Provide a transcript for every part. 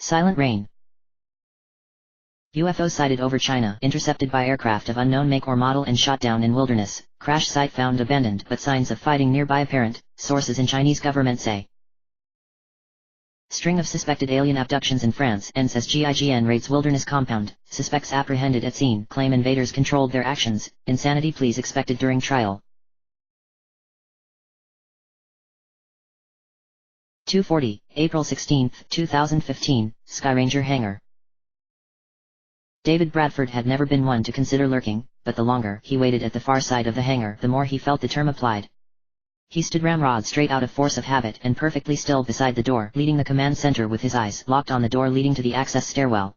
Silent rain. UFO sighted over China, intercepted by aircraft of unknown make or model and shot down in wilderness. Crash site found abandoned but signs of fighting nearby apparent, sources in Chinese government say. String of suspected alien abductions in France ends as GIGN raids wilderness compound, suspects apprehended at scene claim invaders controlled their actions, insanity pleas expected during trial. 2:40, April 16, 2015, Skyranger hangar. David Bradford had never been one to consider lurking, but the longer he waited at the far side of the hangar the more he felt the term applied. He stood ramrod straight out of force of habit and perfectly still beside the door leading the command center with his eyes locked on the door leading to the access stairwell.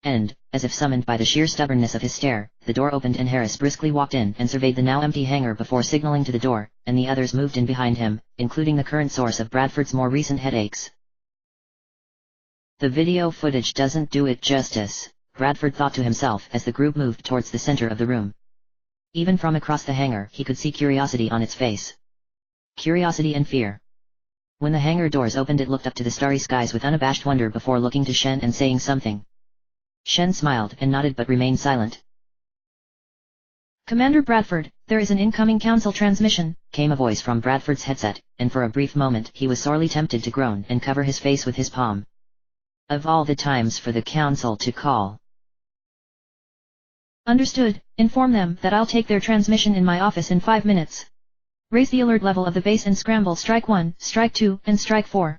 And, as if summoned by the sheer stubbornness of his stare, the door opened and Harris briskly walked in and surveyed the now empty hangar before signaling to the door, and the others moved in behind him, including the current source of Bradford's more recent headaches. The video footage doesn't do it justice, Bradford thought to himself as the group moved towards the center of the room. Even from across the hangar he could see curiosity on its face. Curiosity and fear. When the hangar doors opened it looked up to the starry skies with unabashed wonder before looking to Shen and saying something. Shen smiled and nodded but remained silent. "Commander Bradford, there is an incoming council transmission," came a voice from Bradford's headset, and for a brief moment he was sorely tempted to groan and cover his face with his palm. Of all the times for the council to call. "Understood, inform them that I'll take their transmission in my office in 5 minutes. Raise the alert level of the base and scramble strike 1, strike 2, and strike 4.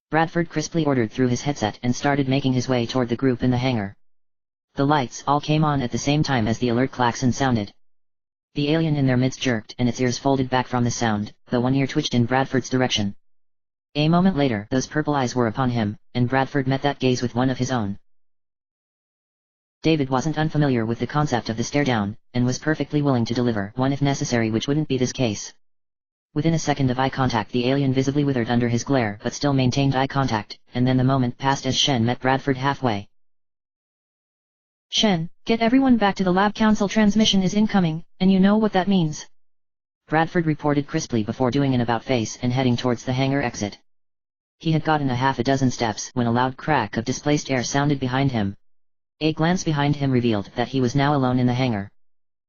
Bradford crisply ordered through his headset and started making his way toward the group in the hangar. The lights all came on at the same time as the alert klaxon sounded. The alien in their midst jerked and its ears folded back from the sound, though one ear twitched in Bradford's direction. A moment later those purple eyes were upon him, and Bradford met that gaze with one of his own. David wasn't unfamiliar with the concept of the stare down, and was perfectly willing to deliver one if necessary, which wouldn't be this case. Within a second of eye contact the alien visibly withered under his glare but still maintained eye contact, and then the moment passed as Shen met Bradford halfway. "Shen, get everyone back to the lab, council transmission is incoming, and you know what that means," Bradford reported crisply before doing an about-face and heading towards the hangar exit. He had gotten a half a dozen steps when a loud crack of displaced air sounded behind him. A glance behind him revealed that he was now alone in the hangar.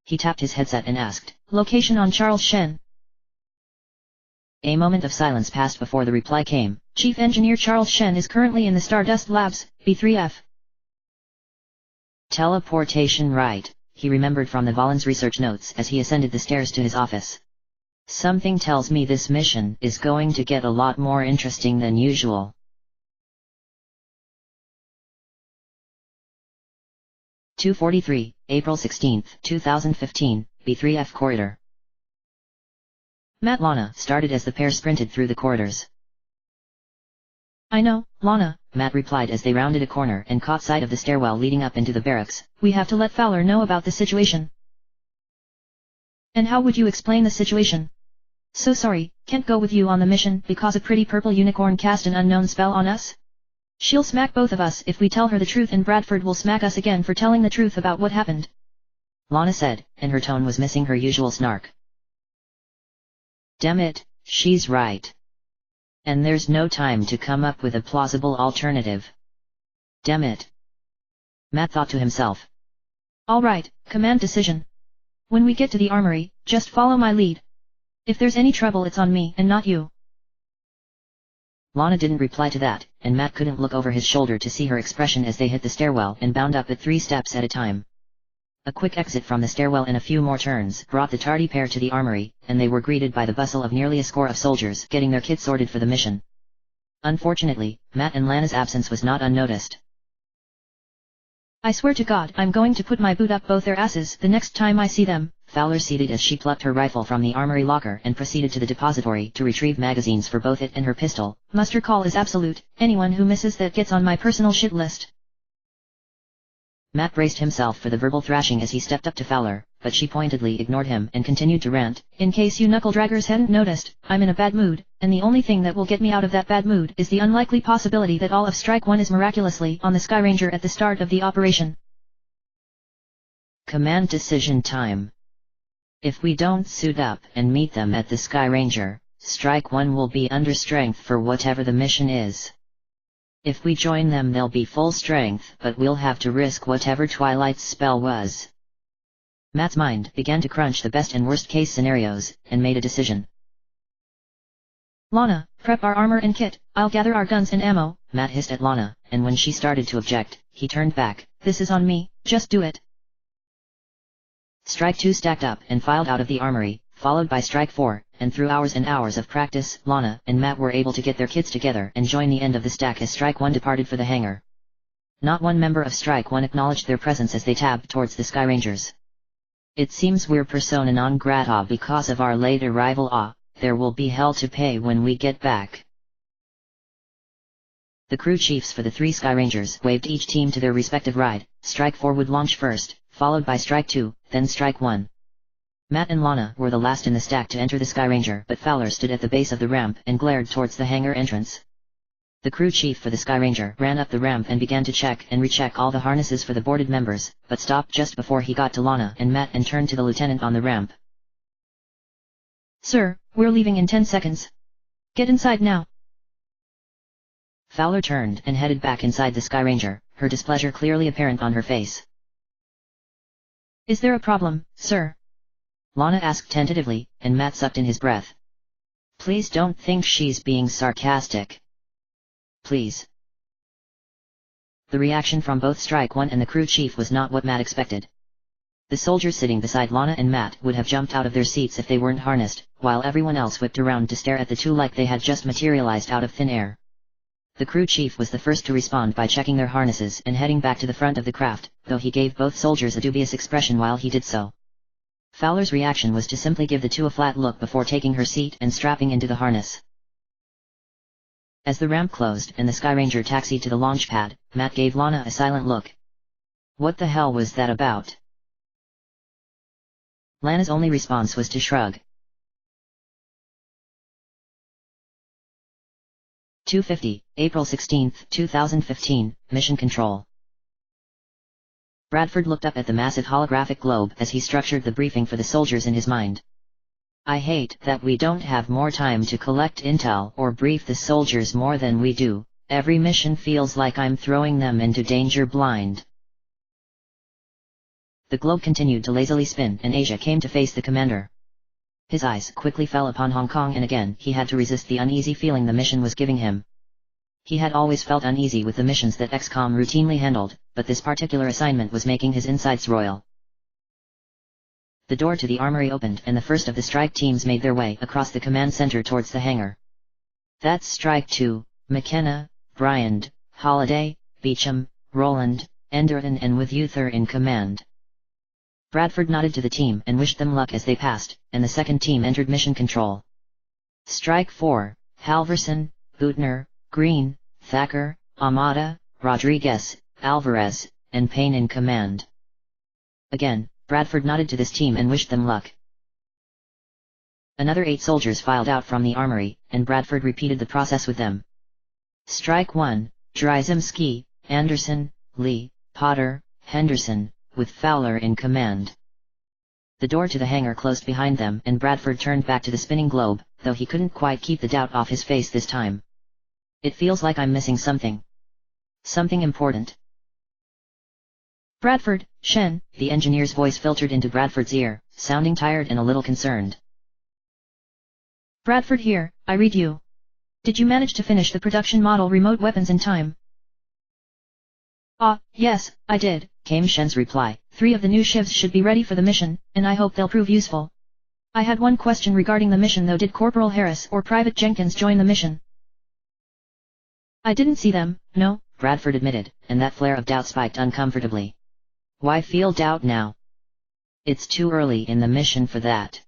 He tapped his headset and asked, "Location on Charles Shen?" A moment of silence passed before the reply came, "Chief Engineer Charles Shen is currently in the Stardust Labs, B3F. Teleportation right," he remembered from the Volans research notes as he ascended the stairs to his office. "Something tells me this mission is going to get a lot more interesting than usual." 2:43, April 16, 2015, B3F corridor. Matt Lana started as the pair sprinted through the corridors. "I know, Lana," Matt replied as they rounded a corner and caught sight of the stairwell leading up into the barracks. "We have to let Fowler know about the situation." "And how would you explain the situation?" "So sorry, can't go with you on the mission because a pretty purple unicorn cast an unknown spell on us. She'll smack both of us if we tell her the truth, and Bradford will smack us again for telling the truth about what happened," Lana said, and her tone was missing her usual snark. "Damn it, she's right. And there's no time to come up with a plausible alternative. Damn it," Matt thought to himself. "All right, command decision. When we get to the armory, just follow my lead. If there's any trouble it's on me and not you." Lana didn't reply to that, and Matt couldn't look over his shoulder to see her expression as they hit the stairwell and bound up at 3 steps at a time. A quick exit from the stairwell and a few more turns brought the tardy pair to the armory, and they were greeted by the bustle of nearly a score of soldiers getting their kit sorted for the mission. Unfortunately, Matt and Lana's absence was not unnoticed. "I swear to God I'm going to put my boot up both their asses the next time I see them," Fowler seated as she plucked her rifle from the armory locker and proceeded to the depository to retrieve magazines for both it and her pistol. "Muster call is absolute, anyone who misses that gets on my personal shit list." Matt braced himself for the verbal thrashing as he stepped up to Fowler, but she pointedly ignored him and continued to rant, "In case you knuckle-draggers hadn't noticed, I'm in a bad mood, and the only thing that will get me out of that bad mood is the unlikely possibility that all of Strike 1 is miraculously on the Skyranger at the start of the operation." "Command decision time. If we don't suit up and meet them at the Skyranger, Strike 1 will be under strength for whatever the mission is. If we join them they'll be full strength, but we'll have to risk whatever Twilight's spell was. Matt's mind began to crunch the best and worst case scenarios, and made a decision. Lana, prep our armor and kit, I'll gather our guns and ammo, Matt hissed at Lana, and when she started to object, he turned back. This is on me, just do it. Strike 2 stacked up and filed out of the armory, followed by Strike 4, and through hours and hours of practice, Lana and Matt were able to get their kits together and join the end of the stack as Strike 1 departed for the hangar. Not one member of Strike 1 acknowledged their presence as they tabbed towards the Skyrangers. It seems we're persona non grata because of our late arrival. There will be hell to pay when we get back. The crew chiefs for the 3 Skyrangers waved each team to their respective ride. Strike 4 would launch first, followed by Strike 2, then Strike 1. Matt and Lana were the last in the stack to enter the Skyranger, but Fowler stood at the base of the ramp and glared towards the hangar entrance. The crew chief for the Skyranger ran up the ramp and began to check and recheck all the harnesses for the boarded members, but stopped just before he got to Lana and Matt and turned to the lieutenant on the ramp. Sir, we're leaving in 10 seconds. Get inside now. Fowler turned and headed back inside the Skyranger, her displeasure clearly apparent on her face. Is there a problem, sir? Lana asked tentatively, and Matt sucked in his breath. Please don't think she's being sarcastic. Please. The reaction from both Strike 1 and the crew chief was not what Matt expected. The soldiers sitting beside Lana and Matt would have jumped out of their seats if they weren't harnessed, while everyone else whipped around to stare at the two like they had just materialized out of thin air. The crew chief was the first to respond by checking their harnesses and heading back to the front of the craft, though he gave both soldiers a dubious expression while he did so. Fowler's reaction was to simply give the two a flat look before taking her seat and strapping into the harness. As the ramp closed and the Skyranger taxied to the launch pad, Matt gave Lana a silent look. What the hell was that about? Lana's only response was to shrug. 2:50, April 16, 2015, Mission Control. Bradford looked up at the massive holographic globe as he structured the briefing for the soldiers in his mind. I hate that we don't have more time to collect intel or brief the soldiers more than we do. Every mission feels like I'm throwing them into danger blind. The globe continued to lazily spin and Asia came to face the commander. His eyes quickly fell upon Hong Kong and again he had to resist the uneasy feeling the mission was giving him. He had always felt uneasy with the missions that XCOM routinely handled, but this particular assignment was making his insides roil. The door to the armory opened and the first of the strike teams made their way across the command center towards the hangar. That's Strike 2, McKenna, Bryant, Holiday, Beecham, Roland, Enderton and with Uther in command. Bradford nodded to the team and wished them luck as they passed, and the second team entered mission control. Strike 4, Halverson, Bootner, Green, Thacker, Amada, Rodriguez, Alvarez, and Payne in command. Again, Bradford nodded to this team and wished them luck. Another 8 soldiers filed out from the armory, and Bradford repeated the process with them. Strike 1, Drzymski, Anderson, Lee, Potter, Henderson, with Fowler in command. The door to the hangar closed behind them and Bradford turned back to the spinning globe, though he couldn't quite keep the doubt off his face this time. It feels like I'm missing something. Something important. Bradford, Shen, the engineer's voice filtered into Bradford's ear, sounding tired and a little concerned. Bradford here, I read you. Did you manage to finish the production model remote weapons in time? Yes, I did, came Shen's reply. 3 of the new shivs should be ready for the mission, and I hope they'll prove useful. I had one question regarding the mission though. Did Corporal Harris or Private Jenkins join the mission? I didn't see them, no, Bradford admitted, and that flare of doubt spiked uncomfortably. Why feel doubt now? It's too early in the mission for that.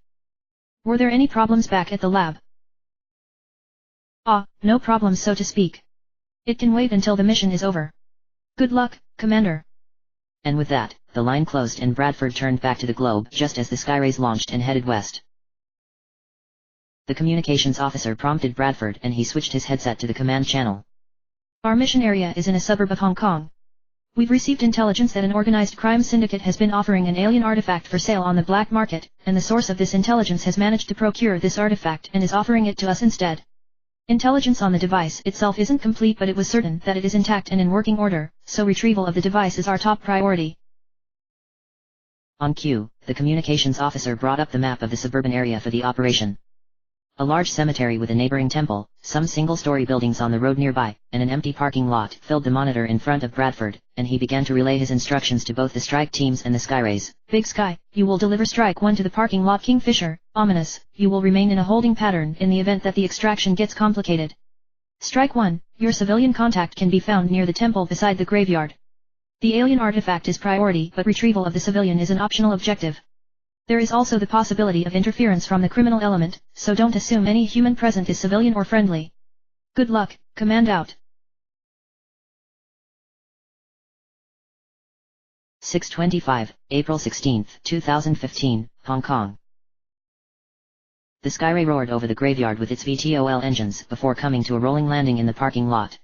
Were there any problems back at the lab? No problems so to speak. It can wait until the mission is over. Good luck, Commander. And with that, the line closed and Bradford turned back to the globe just as the Skyrays launched and headed west. The communications officer prompted Bradford and he switched his headset to the command channel. Our mission area is in a suburb of Hong Kong. We've received intelligence that an organized crime syndicate has been offering an alien artifact for sale on the black market, and the source of this intelligence has managed to procure this artifact and is offering it to us instead. Intelligence on the device itself isn't complete, but it was certain that it is intact and in working order, so retrieval of the device is our top priority. On cue, the communications officer brought up the map of the suburban area for the operation. A large cemetery with a neighboring temple, some single-story buildings on the road nearby, and an empty parking lot filled the monitor in front of Bradford, and he began to relay his instructions to both the strike teams and the Skyrays. Big Sky, you will deliver Strike 1 to the parking lot. Kingfisher, Ominous, you will remain in a holding pattern in the event that the extraction gets complicated. Strike 1, your civilian contact can be found near the temple beside the graveyard. The alien artifact is priority, but retrieval of the civilian is an optional objective. There is also the possibility of interference from the criminal element, so don't assume any human present is civilian or friendly. Good luck, command out. 6:25, April 16, 2015, Hong Kong. The Skyray roared over the graveyard with its VTOL engines before coming to a rolling landing in the parking lot.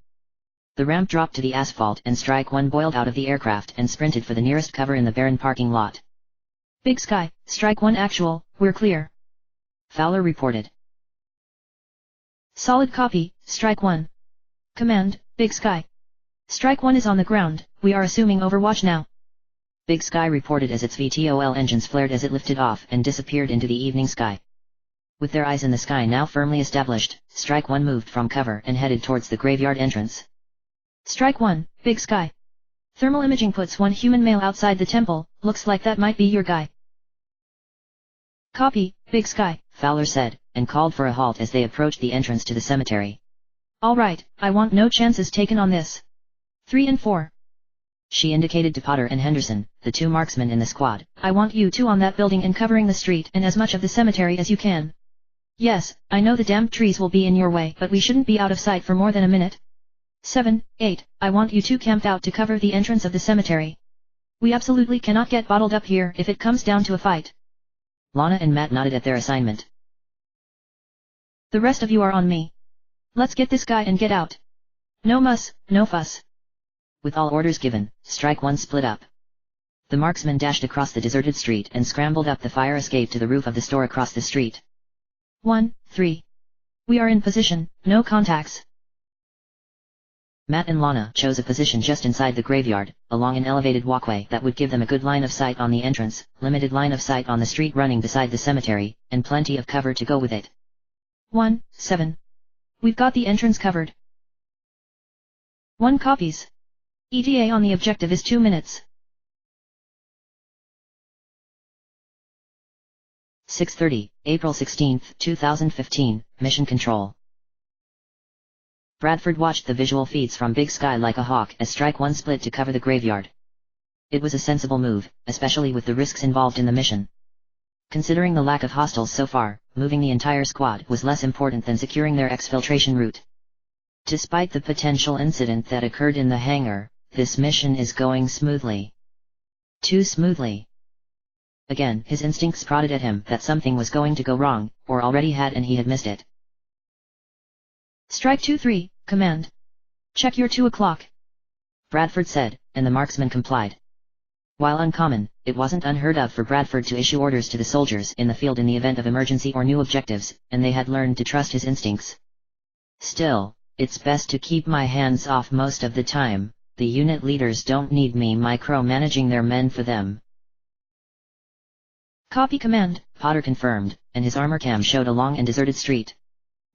The ramp dropped to the asphalt and Strike 1 boiled out of the aircraft and sprinted for the nearest cover in the barren parking lot. Big Sky, Strike 1 actual, we're clear. Fowler reported. Solid copy, Strike 1. Command, Big Sky. Strike 1 is on the ground, we are assuming overwatch now. Big Sky reported as its VTOL engines flared as it lifted off and disappeared into the evening sky. With their eyes in the sky now firmly established, Strike 1 moved from cover and headed towards the graveyard entrance. Strike 1, Big Sky. Thermal imaging puts one human male outside the temple, looks like that might be your guy. Copy, Big Sky, Fowler said, and called for a halt as they approached the entrance to the cemetery. Alright, I want no chances taken on this. 3 and 4. She indicated to Potter and Henderson, the two marksmen in the squad. I want you two on that building and covering the street and as much of the cemetery as you can. Yes, I know the damned trees will be in your way, but we shouldn't be out of sight for more than a minute. 7, 8, I want you two camped out to cover the entrance of the cemetery. We absolutely cannot get bottled up here if it comes down to a fight. Lana and Matt nodded at their assignment. The rest of you are on me. Let's get this guy and get out. No muss, no fuss. With all orders given, Strike 1 split up. The marksman dashed across the deserted street and scrambled up the fire escape to the roof of the store across the street. 1, 3. We are in position, no contacts. Matt and Lana chose a position just inside the graveyard, along an elevated walkway that would give them a good line of sight on the entrance, limited line of sight on the street running beside the cemetery, and plenty of cover to go with it. 1, 7. We've got the entrance covered. 1 copies. ETA on the objective is 2 minutes. 6:30, April 16, 2015, Mission Control. Bradford watched the visual feeds from Big Sky like a hawk as Strike 1 split to cover the graveyard. It was a sensible move, especially with the risks involved in the mission. Considering the lack of hostiles so far, moving the entire squad was less important than securing their exfiltration route. Despite the potential incident that occurred in the hangar, this mission is going smoothly. Too smoothly. Again, his instincts prodded at him that something was going to go wrong, or already had and he had missed it. Strike 2-3, command. Check your 2 o'clock. Bradford said, and the marksman complied. While uncommon, it wasn't unheard of for Bradford to issue orders to the soldiers in the field in the event of emergency or new objectives, and they had learned to trust his instincts. Still, it's best to keep my hands off most of the time. The unit leaders don't need me micromanaging their men for them. Copy command, Potter confirmed, and his armor cam showed a long and deserted street.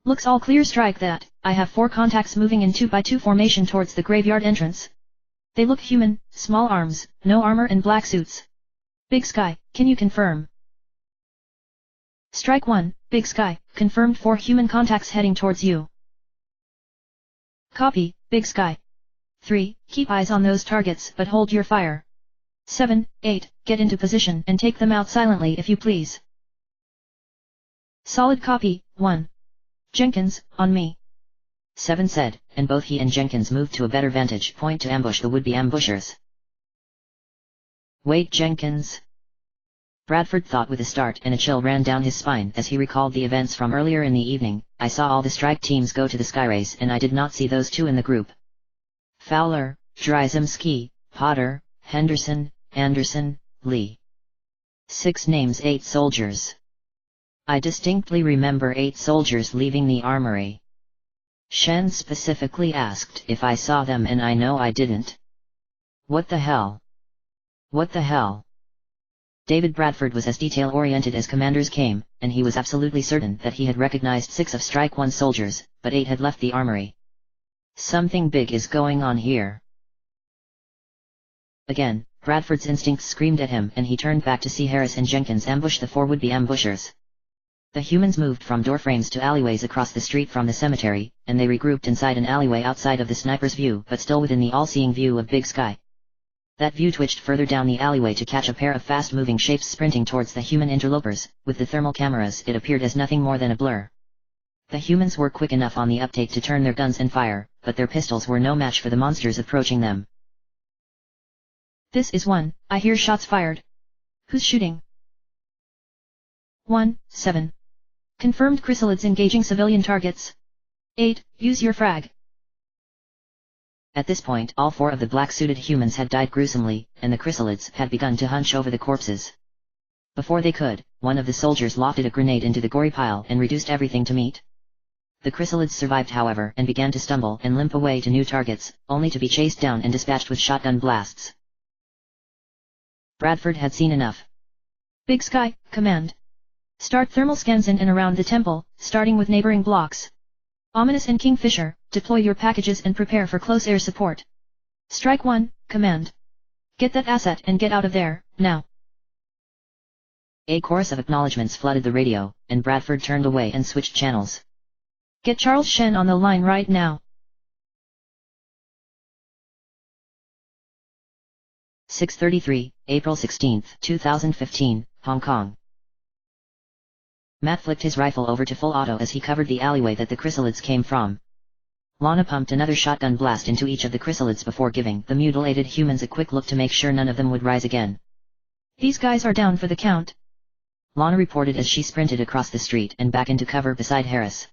Looks all clear. Strike that, I have 4 contacts moving in 2x2 formation towards the graveyard entrance. They look human, small arms, no armor and black suits. Big Sky, can you confirm? Strike 1, Big Sky, confirmed 4 human contacts heading towards you. Copy, Big Sky. 3, keep eyes on those targets but hold your fire. 7, 8, get into position and take them out silently if you please. Solid copy, 1. Jenkins, on me. 7 said, and both he and Jenkins moved to a better vantage point to ambush the would-be ambushers. Wait, Jenkins. Bradford thought with a start, and a chill ran down his spine as he recalled the events from earlier in the evening. I saw all the strike teams go to the Skyrays and I did not see those two in the group. Fowler, Drzymski, Potter, Henderson, Anderson, Lee. 6 names, 8 soldiers. I distinctly remember 8 soldiers leaving the armory. Shen specifically asked if I saw them and I know I didn't. What the hell? What the hell? David Bradford was as detail-oriented as commanders came, and he was absolutely certain that he had recognized 6 of Strike 1's soldiers, but 8 had left the armory. Something big is going on here. Again, Bradford's instincts screamed at him and he turned back to see Harris and Jenkins ambush the 4 would-be ambushers. The humans moved from doorframes to alleyways across the street from the cemetery, and they regrouped inside an alleyway outside of the sniper's view but still within the all-seeing view of Big Sky. That view twitched further down the alleyway to catch a pair of fast-moving shapes sprinting towards the human interlopers. With the thermal cameras it appeared as nothing more than a blur. The humans were quick enough on the uptake to turn their guns and fire, but their pistols were no match for the monsters approaching them. This is 1, I hear shots fired. Who's shooting? 1-7. Confirmed chrysalids engaging civilian targets. 8, use your frag. At this point all 4 of the black-suited humans had died gruesomely, and the chrysalids had begun to hunch over the corpses. Before they could, one of the soldiers lofted a grenade into the gory pile and reduced everything to meat. The chrysalids survived however and began to stumble and limp away to new targets, only to be chased down and dispatched with shotgun blasts. Bradford had seen enough. Big Sky, command. Start thermal scans in and around the temple, starting with neighboring blocks. Ominous and Kingfisher, deploy your packages and prepare for close air support. Strike 1, command. Get that asset and get out of there, now. A chorus of acknowledgements flooded the radio, and Bradford turned away and switched channels. Get Charles Shen on the line right now. 6:33, April 16, 2015, Hong Kong. Matt flicked his rifle over to full auto as he covered the alleyway that the chrysalids came from. Lana pumped another shotgun blast into each of the chrysalids before giving the mutilated humans a quick look to make sure none of them would rise again. These guys are down for the count, Lana reported as she sprinted across the street and back into cover beside Harris.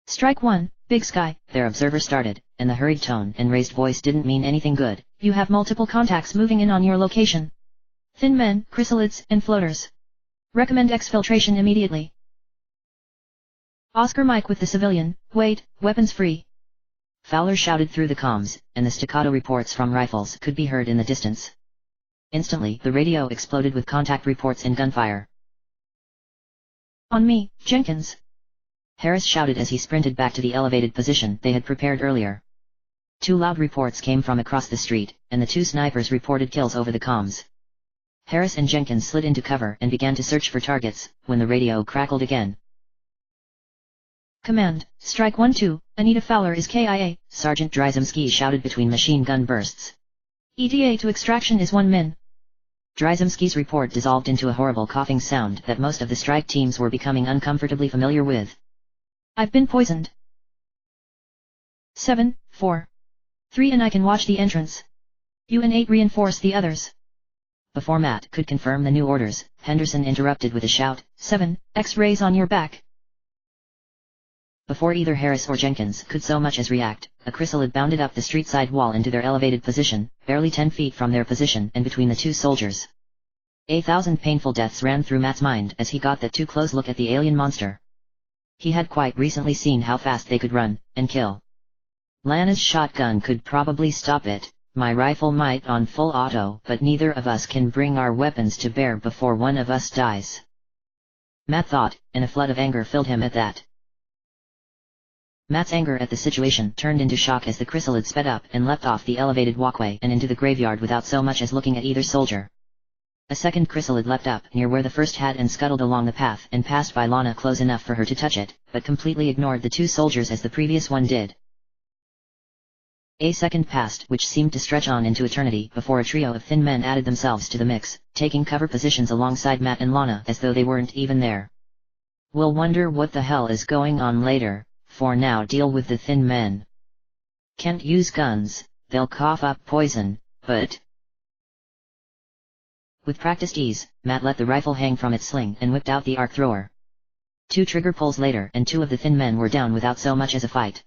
Strike 1, Big Sky, their observer started, and the hurried tone and raised voice didn't mean anything good. You have multiple contacts moving in on your location. Thin men, chrysalids, and floaters. Recommend exfiltration immediately. Oscar Mike with the civilian, wait, weapons free. Fowler shouted through the comms, and the staccato reports from rifles could be heard in the distance. Instantly, the radio exploded with contact reports and gunfire. On me, Jenkins. Harris shouted as he sprinted back to the elevated position they had prepared earlier. 2 loud reports came from across the street, and the 2 snipers reported kills over the comms. Harris and Jenkins slid into cover and began to search for targets, when the radio crackled again. Command, Strike 1-2, Anita Fowler is KIA, Sergeant Dryzemski shouted between machine gun bursts. ETA to extraction is 1 min. Dryzemski's report dissolved into a horrible coughing sound that most of the strike teams were becoming uncomfortably familiar with. I've been poisoned. 7, 4. 3 and I can watch the entrance. You and 8 reinforce the others. Before Matt could confirm the new orders, Henderson interrupted with a shout, 7, X-rays on your back. Before either Harris or Jenkins could so much as react, a chrysalid bounded up the street side wall into their elevated position, barely 10 feet from their position and between the 2 soldiers. 1,000 painful deaths ran through Matt's mind as he got that too close look at the alien monster. He had quite recently seen how fast they could run, and kill. Lana's shotgun could probably stop it. My rifle might on full auto, but neither of us can bring our weapons to bear before one of us dies. Matt thought, and a flood of anger filled him at that. Matt's anger at the situation turned into shock as the chrysalid sped up and leapt off the elevated walkway and into the graveyard without so much as looking at either soldier. A second chrysalid leapt up near where the first had and scuttled along the path and passed by Lana close enough for her to touch it, but completely ignored the 2 soldiers as the previous one did. A second passed, which seemed to stretch on into eternity before a trio of thin men added themselves to the mix, taking cover positions alongside Matt and Lana as though they weren't even there. We'll wonder what the hell is going on later, for now deal with the thin men. Can't use guns, they'll cough up poison, but... With practiced ease, Matt let the rifle hang from its sling and whipped out the arc thrower. 2 trigger pulls later and 2 of the thin men were down without so much as a fight.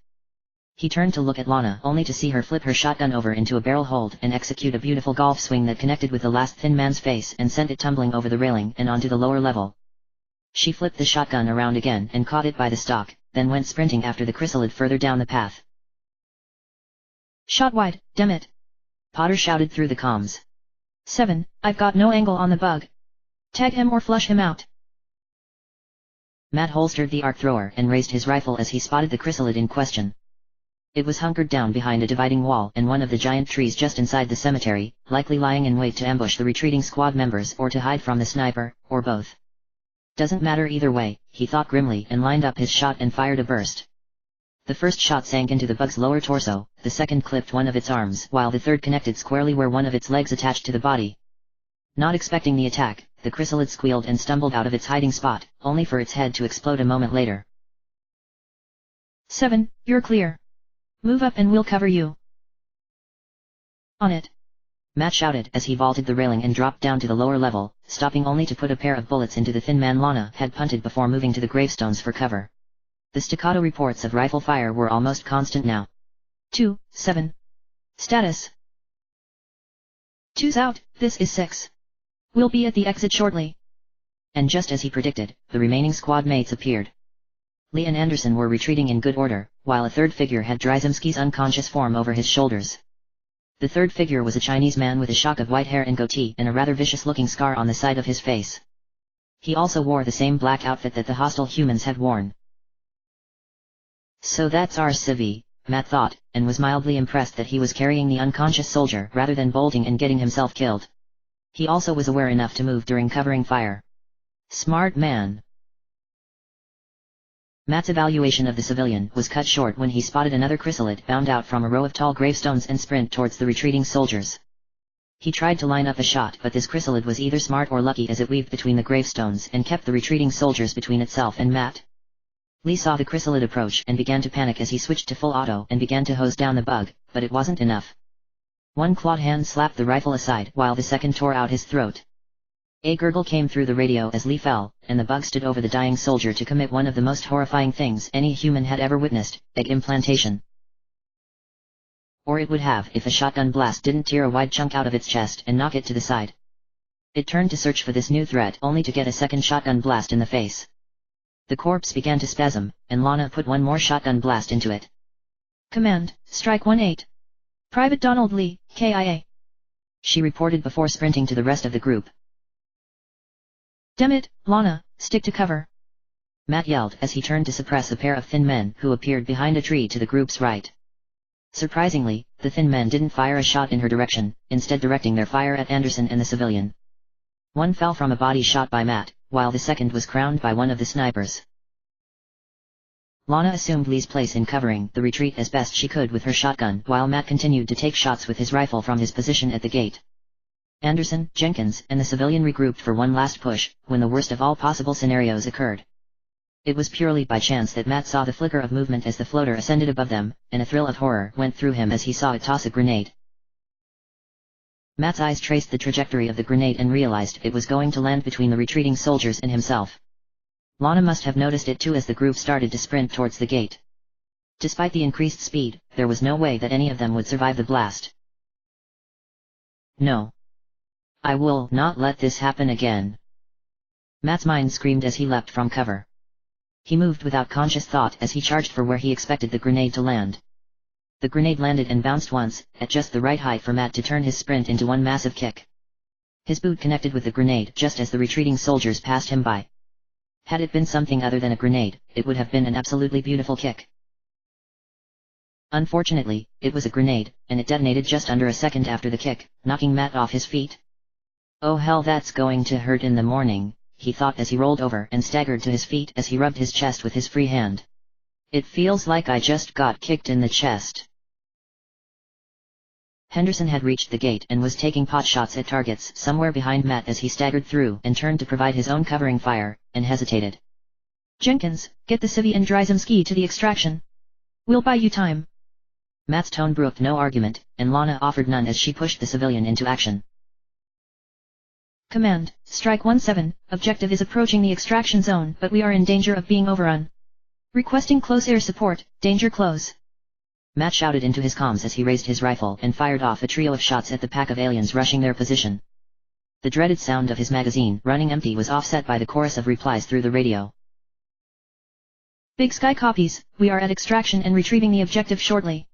He turned to look at Lana only to see her flip her shotgun over into a barrel hold and execute a beautiful golf swing that connected with the last thin man's face and sent it tumbling over the railing and onto the lower level. She flipped the shotgun around again and caught it by the stock, then went sprinting after the chrysalid further down the path. Shot wide, damn it! Potter shouted through the comms. 7, I've got no angle on the bug. Tag him or flush him out. Matt holstered the arc thrower and raised his rifle as he spotted the chrysalid in question. It was hunkered down behind a dividing wall and one of the giant trees just inside the cemetery, likely lying in wait to ambush the retreating squad members or to hide from the sniper, or both. Doesn't matter either way, he thought grimly and lined up his shot and fired a burst. The first shot sank into the bug's lower torso, the second clipped one of its arms while the third connected squarely where one of its legs attached to the body. Not expecting the attack, the chrysalid squealed and stumbled out of its hiding spot, only for its head to explode a moment later. 7, you're clear. Move up and we'll cover you. On it. Matt shouted as he vaulted the railing and dropped down to the lower level, stopping only to put a pair of bullets into the thin man Lana had punted before moving to the gravestones for cover. The staccato reports of rifle fire were almost constant now. 2, 7. Status. 2's out, this is 6. We'll be at the exit shortly. And just as he predicted, the remaining squad mates appeared. Lee and Anderson were retreating in good order, while a third figure had Dryzemski's unconscious form over his shoulders. The third figure was a Chinese man with a shock of white hair and goatee and a rather vicious-looking scar on the side of his face. He also wore the same black outfit that the hostile humans had worn. So that's our civvy, Matt thought, and was mildly impressed that he was carrying the unconscious soldier rather than bolting and getting himself killed. He also was aware enough to move during covering fire. Smart man. Matt's evaluation of the civilian was cut short when he spotted another chrysalid bound out from a row of tall gravestones and sprint towards the retreating soldiers. He tried to line up a shot, but this chrysalid was either smart or lucky as it weaved between the gravestones and kept the retreating soldiers between itself and Matt. Lee saw the chrysalid approach and began to panic as he switched to full auto and began to hose down the bug, but it wasn't enough. One clawed hand slapped the rifle aside while the second tore out his throat. A gurgle came through the radio as Lee fell, and the bug stood over the dying soldier to commit one of the most horrifying things any human had ever witnessed, egg implantation. Or it would have if a shotgun blast didn't tear a wide chunk out of its chest and knock it to the side. It turned to search for this new threat only to get a second shotgun blast in the face. The corpse began to spasm, and Lana put one more shotgun blast into it. Command, Strike 1-8. Private Donald Lee, KIA. She reported before sprinting to the rest of the group. Damn it, Lana, stick to cover. Matt yelled as he turned to suppress a pair of thin men who appeared behind a tree to the group's right. Surprisingly, the thin men didn't fire a shot in her direction, instead directing their fire at Anderson and the civilian. One fell from a body shot by Matt, while the second was crowned by one of the snipers. Lana assumed Lee's place in covering the retreat as best she could with her shotgun while Matt continued to take shots with his rifle from his position at the gate. Anderson, Jenkins, and the civilian regrouped for one last push, when the worst of all possible scenarios occurred. It was purely by chance that Matt saw the flicker of movement as the floater ascended above them, and a thrill of horror went through him as he saw it toss a grenade. Matt's eyes traced the trajectory of the grenade and realized it was going to land between the retreating soldiers and himself. Lana must have noticed it too as the group started to sprint towards the gate. Despite the increased speed, there was no way that any of them would survive the blast. No. I will not let this happen again. Matt's mind screamed as he leapt from cover. He moved without conscious thought as he charged for where he expected the grenade to land. The grenade landed and bounced once, at just the right height for Matt to turn his sprint into one massive kick. His boot connected with the grenade just as the retreating soldiers passed him by. Had it been something other than a grenade, it would have been an absolutely beautiful kick. Unfortunately, it was a grenade, and it detonated just under a second after the kick, knocking Matt off his feet. Oh hell, that's going to hurt in the morning, he thought as he rolled over and staggered to his feet as he rubbed his chest with his free hand. It feels like I just got kicked in the chest. Henderson had reached the gate and was taking pot shots at targets somewhere behind Matt as he staggered through and turned to provide his own covering fire, and hesitated. Jenkins, get the civvy and Dryzemski to the extraction. We'll buy you time. Matt's tone brooked no argument, and Lana offered none as she pushed the civilian into action. Command, Strike 1-7, objective is approaching the extraction zone but we are in danger of being overrun. Requesting close air support, danger close. Matt shouted into his comms as he raised his rifle and fired off a trio of shots at the pack of aliens rushing their position. The dreaded sound of his magazine running empty was offset by the chorus of replies through the radio. Big Sky copies, we are at extraction and retrieving the objective shortly.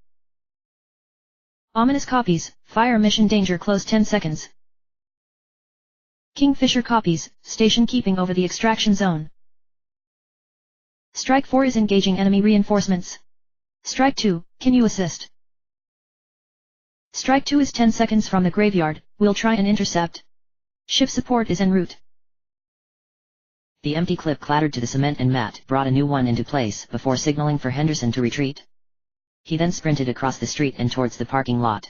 Ominous copies, fire mission danger close 10 seconds. Kingfisher copies, station keeping over the extraction zone. Strike 4 is engaging enemy reinforcements. Strike 2, can you assist? Strike 2 is 10 seconds from the graveyard, we'll try and intercept. Ship support is en route. The empty clip clattered to the cement and Matt brought a new one into place before signaling for Henderson to retreat. He then sprinted across the street and towards the parking lot.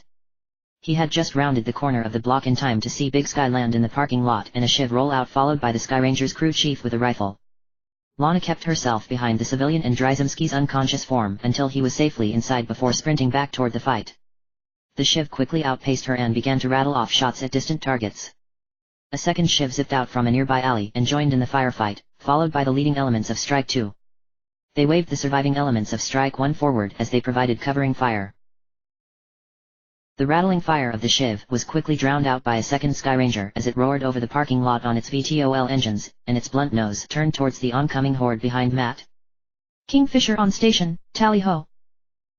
He had just rounded the corner of the block in time to see Big Sky land in the parking lot and a Shiv roll out followed by the Skyranger's crew chief with a rifle. Lana kept herself behind the civilian and Dryzemski's unconscious form until he was safely inside before sprinting back toward the fight. The Shiv quickly outpaced her and began to rattle off shots at distant targets. A second Shiv zipped out from a nearby alley and joined in the firefight, followed by the leading elements of Strike 2. They waved the surviving elements of Strike 1 forward as they provided covering fire. The rattling fire of the Shiv was quickly drowned out by a second Skyranger as it roared over the parking lot on its VTOL engines, and its blunt nose turned towards the oncoming horde behind Matt. Kingfisher on station, tally-ho.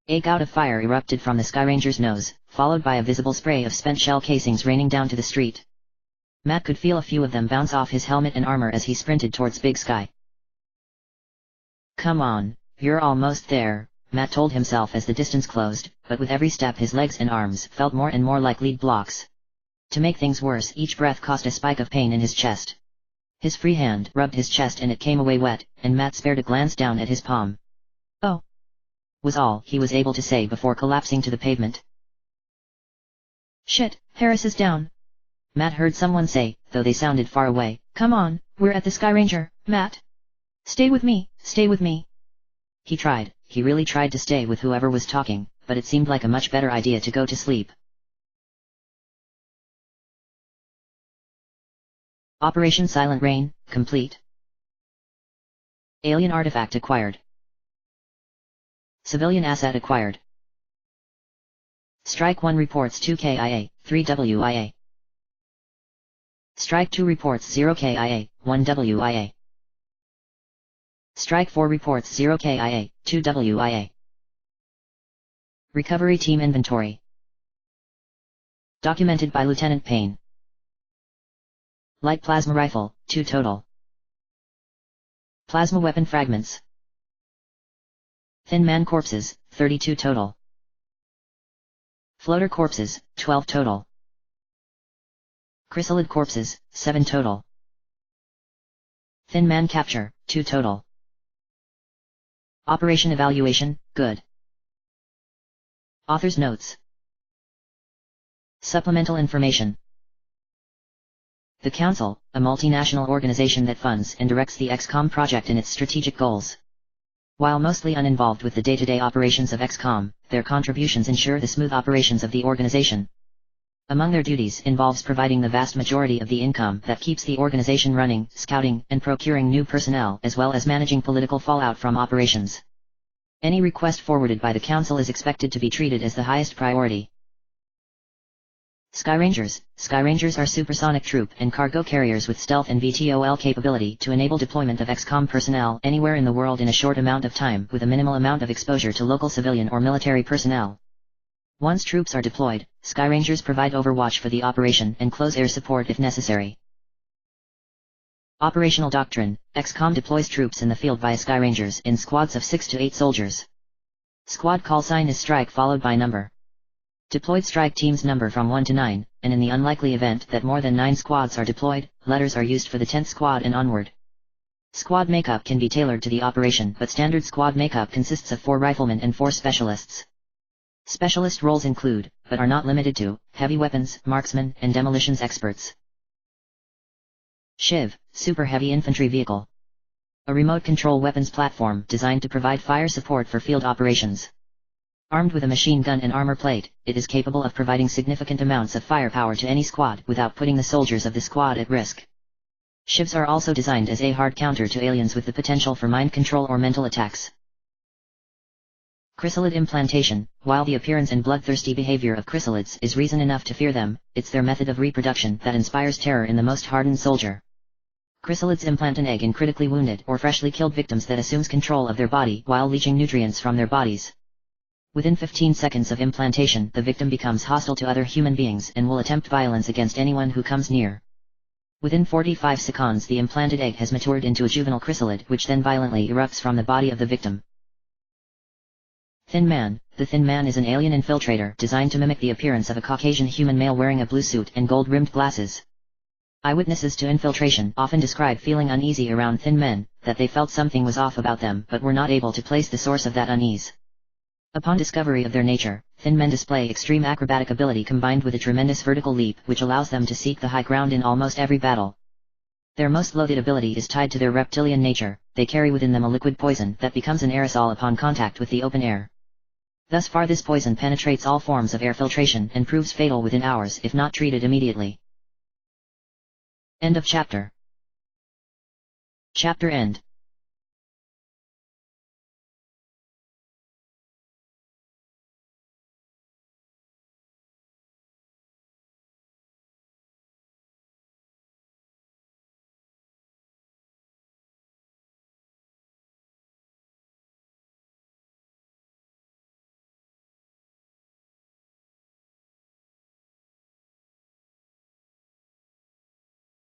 A gout of fire erupted from the Skyranger's nose, followed by a visible spray of spent shell casings raining down to the street. Matt could feel a few of them bounce off his helmet and armor as he sprinted towards Big Sky. Come on, you're almost there, Matt told himself as the distance closed, but with every step his legs and arms felt more and more like lead blocks. To make things worse, each breath caused a spike of pain in his chest. His free hand rubbed his chest and it came away wet, and Matt spared a glance down at his palm. Oh, was all he was able to say before collapsing to the pavement. Shit, Harris is down. Matt heard someone say, though they sounded far away. Come on, we're at the Skyranger, Matt. Stay with me, stay with me. He really tried to stay with whoever was talking, but it seemed like a much better idea to go to sleep. Operation Silent Rain, complete. Alien artifact acquired. Civilian asset acquired. Strike 1 reports 2 KIA, 3 WIA. Strike 2 reports 0 KIA, 1 WIA. Strike 4 reports 0 KIA, 2 WIA. Recovery Team Inventory. Documented by Lieutenant Payne. Light Plasma Rifle, 2 total. Plasma Weapon Fragments. Thin Man Corpses, 32 total. Floater Corpses, 12 total. Chrysalid Corpses, 7 total. Thin Man Capture, 2 total. Operation Evaluation, good. Author's Notes. Supplemental information. The Council, a multinational organization that funds and directs the XCOM project in its strategic goals. While mostly uninvolved with the day-to-day operations of XCOM, their contributions ensure the smooth operations of the organization. Among their duties involves providing the vast majority of the income that keeps the organization running, scouting, and procuring new personnel as well as managing political fallout from operations. Any request forwarded by the Council is expected to be treated as the highest priority. Skyrangers. Skyrangers are supersonic troop and cargo carriers with stealth and VTOL capability to enable deployment of XCOM personnel anywhere in the world in a short amount of time with a minimal amount of exposure to local civilian or military personnel. Once troops are deployed, Skyrangers provide overwatch for the operation and close air support if necessary. Operational Doctrine. XCOM deploys troops in the field via Skyrangers in squads of 6 to 8 soldiers. Squad call sign is Strike followed by number. Deployed strike teams number from 1 to 9, and in the unlikely event that more than 9 squads are deployed, letters are used for the 10th squad and onward. Squad makeup can be tailored to the operation, but standard squad makeup consists of 4 riflemen and 4 specialists. Specialist roles include, but are not limited to, heavy weapons, marksmen, and demolitions experts. Shiv, Super Heavy Infantry Vehicle. A remote control weapons platform designed to provide fire support for field operations. Armed with a machine gun and armor plate, it is capable of providing significant amounts of firepower to any squad without putting the soldiers of the squad at risk. Shivs are also designed as a hard counter to aliens with the potential for mind control or mental attacks. Chrysalid implantation. While the appearance and bloodthirsty behavior of chrysalids is reason enough to fear them, it's their method of reproduction that inspires terror in the most hardened soldier. Chrysalids implant an egg in critically wounded or freshly killed victims that assumes control of their body while leaching nutrients from their bodies. Within 15 seconds of implantation, the victim becomes hostile to other human beings and will attempt violence against anyone who comes near. Within 45 seconds, the implanted egg has matured into a juvenile chrysalid, which then violently erupts from the body of the victim. Thin Man. The Thin Man is an alien infiltrator designed to mimic the appearance of a Caucasian human male wearing a blue suit and gold-rimmed glasses. Eyewitnesses to infiltration often describe feeling uneasy around thin men, that they felt something was off about them but were not able to place the source of that unease. Upon discovery of their nature, thin men display extreme acrobatic ability combined with a tremendous vertical leap which allows them to seek the high ground in almost every battle. Their most loaded ability is tied to their reptilian nature. They carry within them a liquid poison that becomes an aerosol upon contact with the open air. Thus far, this poison penetrates all forms of air filtration and proves fatal within hours if not treated immediately. End of chapter. Chapter end.